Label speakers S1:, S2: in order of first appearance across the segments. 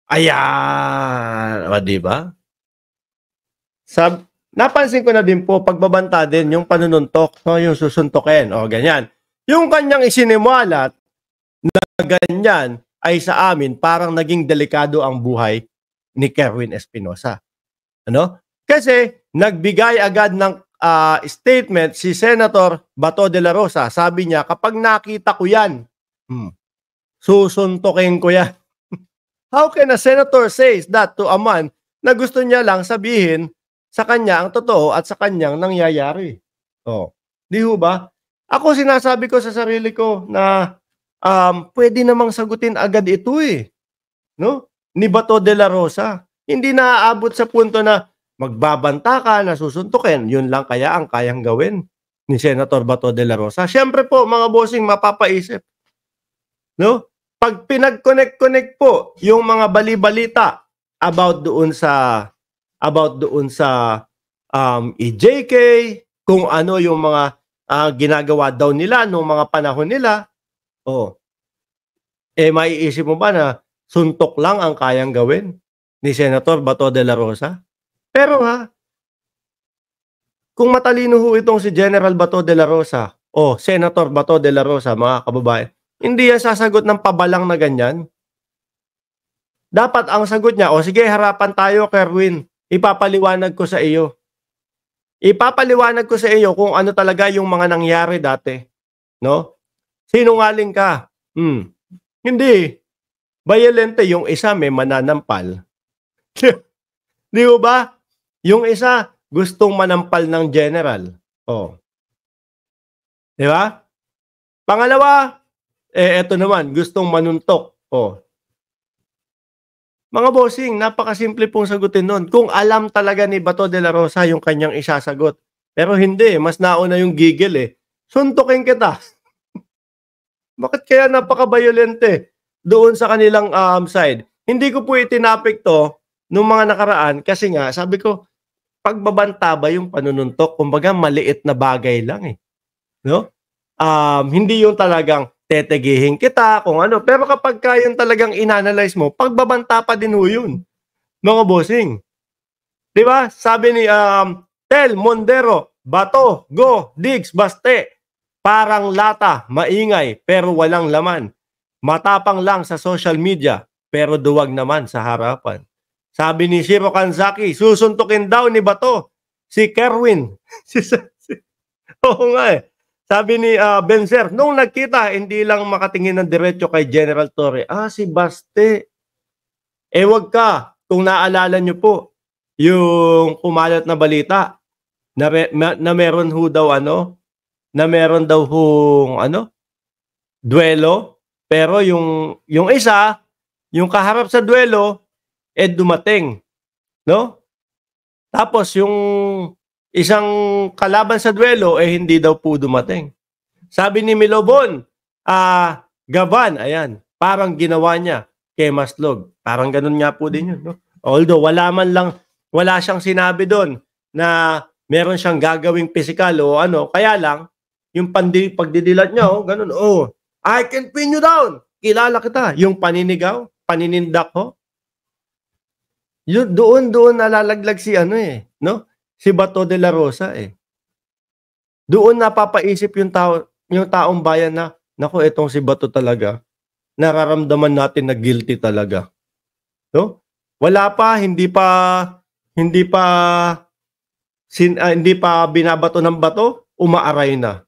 S1: Ayan, o, di ba? Napansin ko na din po, pagbabanta din yung panununtok, no, yung susuntukin, o ganyan. Yung kanyang isinimulat na ganyan ay sa amin parang naging delikado ang buhay ni Kerwin Espinosa. Ano? Kasi nagbigay agad ng statement si Senator Bato de la Rosa. Sabi niya, kapag nakita ko yan, susuntukin ko yan. How can a senator say that to a man na gusto niya lang sabihin sa kanya ang totoo at sa kanyang nangyayari? Oh, di ho ba? Ako sinasabi ko sa sarili ko na pwede namang sagutin agad ito eh. No? Ni Bato de la Rosa. Hindi naaabot sa punto na magbabanta ka, na susuntukin. Yun lang kaya ang kayang gawin ni Senator Bato de la Rosa. Siyempre po, mga bossing, mapapaisip. No? Pag pinag-connect-connect po yung mga bali-balita about doon sa EJK, kung ano yung mga ginagawa daw nila nung mga panahon nila, maiisip mo ba na suntok lang ang kayang gawin ni Senator Bato de la Rosa? Pero kung matalino ho itong si General Bato de la Rosa o Senator Bato de la Rosa, mga kababayan, hindi yan sasagot ng pabalang na ganyan. Dapat ang sagot niya, sige, harapan tayo, Kerwin. Ipapaliwanag ko sa iyo. Ipapaliwanag ko sa iyo kung ano talaga yung mga nangyari dati. No? Sinungaling ka. Hindi. Violente yung isa, may mananampal. Di ba? Yung isa, gustong manampal ng general. Di ba? Pangalawa, eto naman, gustong manuntok. Mga bossing, napakasimple pong sagutin nun. Kung alam talaga ni Bato de la Rosa yung kanyang isasagot. Pero hindi, mas nauna yung gigil eh. Suntukin kita. Bakit kaya napaka-violente doon sa kanilang side? Hindi ko po itinapik to nung mga nakaraan kasi nga, sabi ko, pagbabanta ba yung panununtok? Kumbaga, maliit na bagay lang eh. No? Hindi yung talagang tetegihin kita, kung ano. Pero kapag yung talagang inanalyze mo, pagbabanta pa din ho yun. Mga bossing. Diba? Sabi ni Tel Mondero, Bato, Go, Diggs, Baste. Parang lata, maingay, pero walang laman. Matapang lang sa social media, pero duwag naman sa harapan. Sabi ni Shiro Kanzaki, susuntukin daw ni Bato si Kerwin. Oo nga eh. Sabi ni Benzer, nung nagkita, hindi lang makatingin ng diretso kay General Torre. Si Baste. Wag ka. Kung naalala nyo po, yung kumalat na balita na meron ho daw na meron daw hong duelo. Pero yung isa, yung kaharap sa duelo, dumating. No? Tapos yung isang kalaban sa duelo, hindi daw po dumating. Sabi ni Milobon, Gavan, ayan, parang ginawa niya kay Maslog. Parang ganun nga po din yun. No? Although, wala siyang sinabi doon na meron siyang gagawing physical o kaya lang, yung pagdidilat niya, ganun, I can pin you down. Kilala kita. Yung paninigaw, paninindak ho. Yun, doon nalalaglag si no? Si Bato de la Rosa Doon napapaisip yung taong bayan na, naku, itong si Bato talaga, nararamdaman natin na guilty talaga. No? Wala pa, hindi pa binabato ng bato, umaaray na.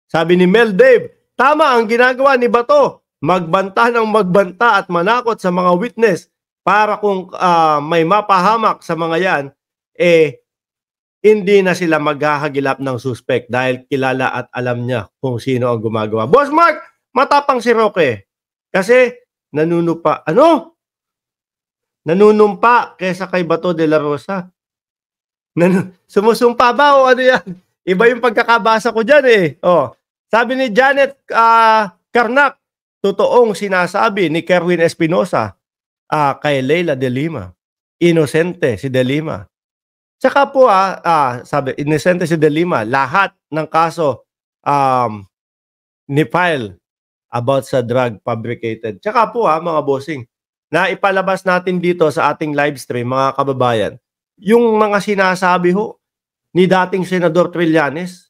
S1: Sabi ni Mel Dave, tama ang ginagawa ni Bato, magbanta ng magbanta at manakot sa mga witness para kung may mapahamak sa mga yan, hindi na sila maghahagilap ng suspect dahil kilala at alam niya kung sino ang gumagawa. Boss Mark, matapang si Roque. Kasi nanunumpa kesa kay Bato de la Rosa. Sumusumpa ba o ano yan? Iba yung pagkakabasa ko dyan Sabi ni Janet Karnak, totoong sinasabi ni Kerwin Espinosa kay Leila de Lima. Inosente si de Lima. Tsaka po sabi, inosente si de Lima, lahat ng kaso ni-file about sa drug fabricated. Tsaka po mga bossing, na ipalabas natin dito sa ating live stream, mga kababayan, yung mga sinasabi ho ni dating Senador Trillanes.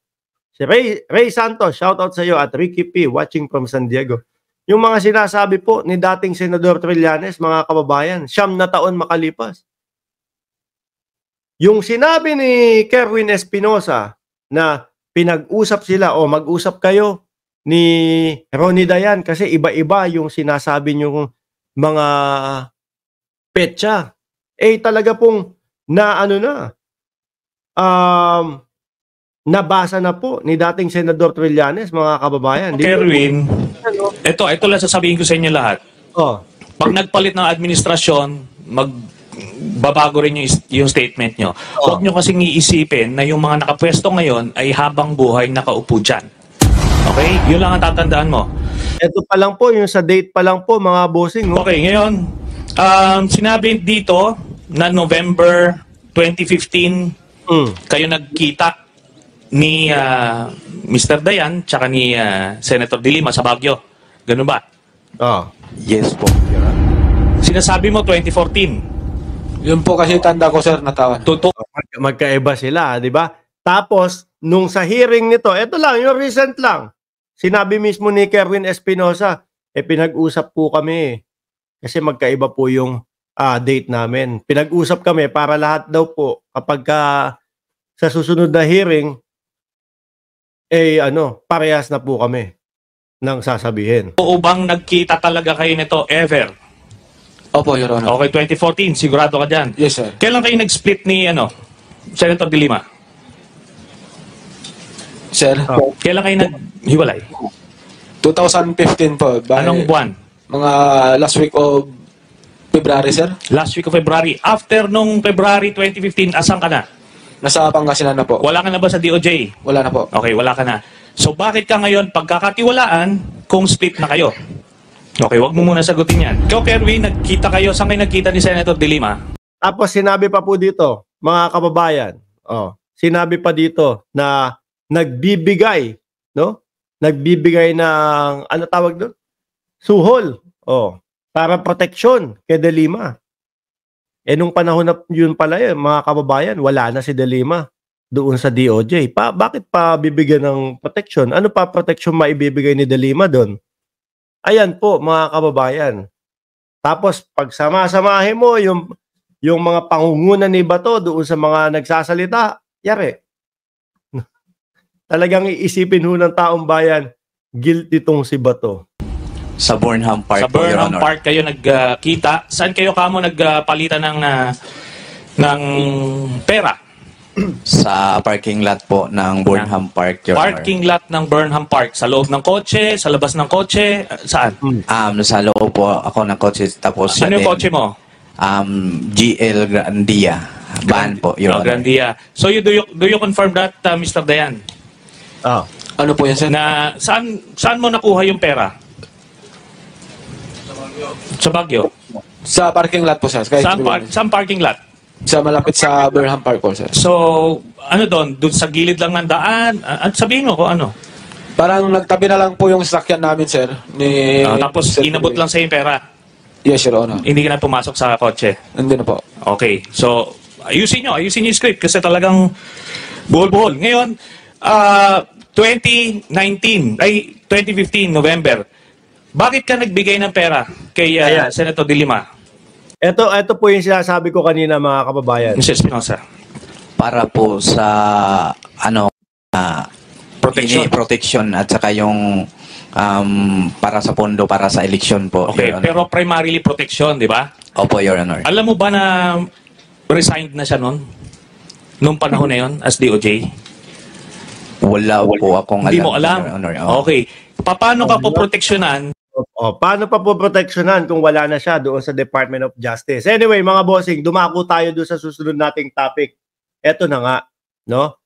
S1: Si Ray Santos, shoutout sa iyo, at Ricky P, watching from San Diego. Yung mga sinasabi po ni dating Senador Trillanes, mga kababayan, 9 na taon makalipas. Yung sinabi ni Kerwin Espinosa na pinag-usap sila o mag-usap kayo ni Ronnie Dayan kasi iba-iba yung sinasabi niyong mga petsa. Talaga pong nabasa na po ni dating Senador Trillanes, mga kababayan.
S2: Kerwin, ito lang sasabihin ko sa inyo lahat. Pag nagpalit ng administrasyon, magbabago rin yung statement nyo. Huwag nyo kasing iisipin na yung mga nakapwesto ngayon ay habang buhay nakaupo dyan. Okay? Yun lang ang tatandaan mo.
S1: Ito pa lang po, yung sa date pa lang po, mga bossing.
S2: Okay, ngayon, sinabi dito na November 2015, kayo nagkita ni Mr. Dayan tsaka ni Senator De Lima sa Baguio. Ganun ba?
S3: Yes po.
S2: Sinasabi mo 2014.
S3: Yun po kasi tanda ko, sir, natawan.
S1: Magkaiba sila, di ba? Tapos, nung sa hearing nito, ito lang, yung recent lang, sinabi mismo ni Kerwin Espinosa, pinag-usap po kami kasi magkaiba po yung date namin. Pinag-usap kami para lahat daw po kapag sa susunod na hearing, parehas na po kami ng sasabihin.
S2: Oo bang nagkita talaga kayo nito ever?
S3: Opo, Your Honor.
S2: Okay, 2014, sigurado ka dyan.
S3: Yes, sir.
S2: Kailan kayo nag-split ni Senator De Lima?
S3: Sir?
S2: Kailan kayo naghiwalay?
S3: 2015 po.
S2: Anong buwan?
S3: Mga last week of February, sir.
S2: Last week of February. After nung February 2015, asan ka na?
S3: Nasa Pangasinan na po.
S2: Wala ka na ba sa DOJ?
S3: Wala na po.
S2: Okay, wala ka na. So bakit ka ngayon pagkakatiwalaan kung split na kayo? Okay, wag mo muna sagutin yan. Ikaw, Kerwin, nagkita kayo. Saan kayo nagkita ni Senator De Lima?
S1: Tapos sinabi pa po dito, mga kababayan, sinabi pa dito na nagbibigay, no? Nagbibigay ng, ano tawag doon? Suhol. Para proteksyon kay De Lima. Nung panahon na yun pala mga kababayan, wala na si De Lima doon sa DOJ. Bakit pa bibigyan ng proteksyon? Ano pa proteksyon maibibigay ni De Lima doon? Ayan po, mga kababayan. Tapos, pag sama-samahin mo yung mga pangungunan ni Bato doon sa mga nagsasalita, yari. Talagang iisipin ho ng taong bayan, guilty tong si Bato.
S4: Sa Burnham Park.
S2: Sa Burnham Park kayo nagkita. Saan kayo kamo nagpalitan ng pera?
S4: Sa parking lot po ng Burnham Park.
S2: Parking lot ng Burnham Park. Sa loob ng kotse, sa labas ng kotse, saan?
S4: Sa loob po ako ng kotse. Tapos
S2: ano yung kotse mo?
S4: GL Grandia. Van po, Your Honor.
S2: Grandia. So do you confirm that, Mr. Dayan?
S3: Ano po yan, sir?
S2: Na saan mo nakuha yung pera? Sa Baguio.
S3: Sa parking lot po, sir.
S2: Saan parking lot?
S3: Sa malapit sa Burnham Park po, sir.
S2: So, ano doon? Doon sa gilid lang ng daan? Sabihin mo kung ano?
S3: Parang nagtabi na lang po yung sasakyan namin, sir.
S2: Tapos inabot lang sa yung pera?
S3: Yes, Your Honor.
S2: Hindi ka na pumasok sa kotse?
S3: Hindi na po.
S2: Okay. So, ayusin nyo yung script kasi talagang buhol-buhol. Ngayon, 2015, November, bakit ka nagbigay ng pera kay Senator De Lima?
S1: Ito po yung sinasabi ko kanina, mga kababayan.
S2: Mr. Espinosa.
S4: Para po sa protection at saka yung para sa pondo para sa eleksyon po.
S2: Okay, pero primarily protection, di ba?
S4: Opo, Your Honor.
S2: Alam mo ba na resigned na siya noon? Noong panahon na yon as DOJ?
S4: Wala po akong alam.
S2: Hindi mo alam?
S4: Your Honor.
S2: Okay. Paano ka po proteksyonan?
S1: Paano pa po proteksyonan kung wala na siya doon sa Department of Justice? Anyway, mga bossing, dumako tayo doon sa susunod nating topic. Ito na nga, no?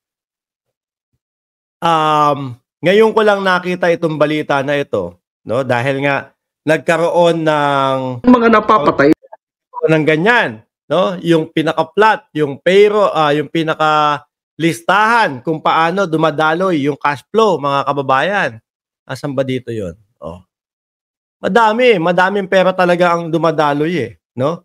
S1: Ngayon ko lang nakita itong balita na ito, no? Dahil nga nagkaroon ng mga napapatay ng ganyan, no? Yung pinaka-plot, yung payroll, yung pinaka-listahan kung paano dumadaloy yung cash flow, mga kababayan. Asan ba dito 'yon? madaming pera talaga ang dumadaloy no?